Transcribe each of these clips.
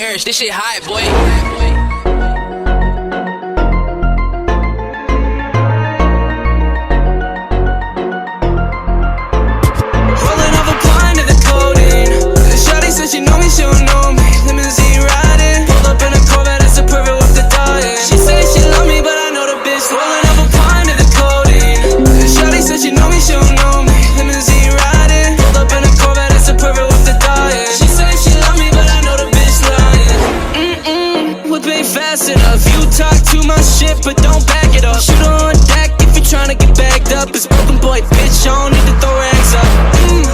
Paris, this shit hot, boy. Rolling off a blind to the codeine. Shawty said she know me, she don't know me. Limousine riding, pulled up in a Corvette, that's a perfect with the dying. She said she love me, but I know the bitch. Rolling off a blind to the codeine. Shawty said she know me, she don't know me. Limousine riding, pulled up in a Corvette, that's a perfect with the dying. She said she love me, but I know the bitch lying. Whip ain't fast enough. You talk too much shit, but don't back it up. Shoot on deck if you tryna get bagged up. It's broken boy, bitch, I don't need to throw rags up.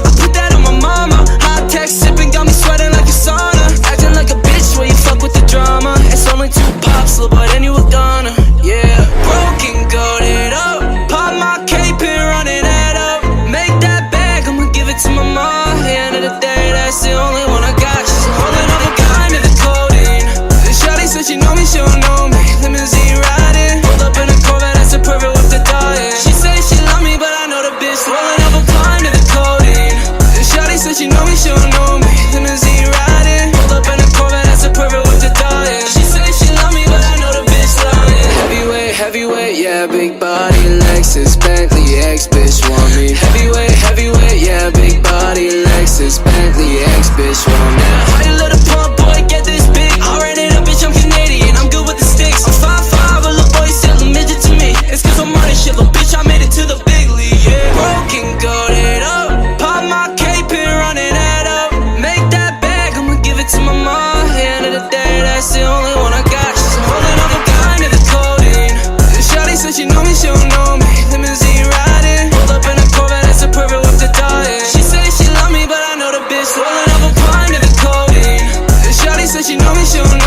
I put that on my mama. Hot tech sipping got me sweating like a sauna. Acting like a bitch when you fuck with the drama. It's only 2 pops, little boy, then you were gonna. Yeah, broken, goated up. Pop my cape and run it up. Make that bag, I'ma give it to my mom. At the end of the day, that's the only one I got. She's holding up a gun to the codeine. Shawty said she know me, she don't know me. Limousine riding, pulled up in a Corvette, that's a perfect with the dying. She said she love me, but I know the bitch. Rolling up a blind to the codeine. Shawty said she know me, she don't know me. Limousine riding, pulled up in a Corvette, that's a perfect with the dying. She said she love me, but I know the bitch lying. Heavyweight, heavyweight, yeah, big body, Lexus, Bentley, ex-bitch want me. Heavyweight, heavyweight, yeah, big body, Lexus, Bentley, ex-bitch want me. How you let a pump boy get this big? I ran it up, bitch, I'm Canadian, I'm good with the sticks. I'm 5'5", a little boy still a midget to me. It's cause I'm running shit, little bitch, I made it to the big league, yeah. Broken, goated up, pop my cape and run it up. Make that bag, I'ma give it to my mom. At the end of the day, that's the only one I got. She's holding up a gun to the codeine. Shawty said she know me, she don't know me. Limousine riding, pulled up in a Corvette, that's a perfect with the dying. She said she love me, but I know the bitch. Rolling up a blind to the codeine. Shawty said she know me, she don't know me.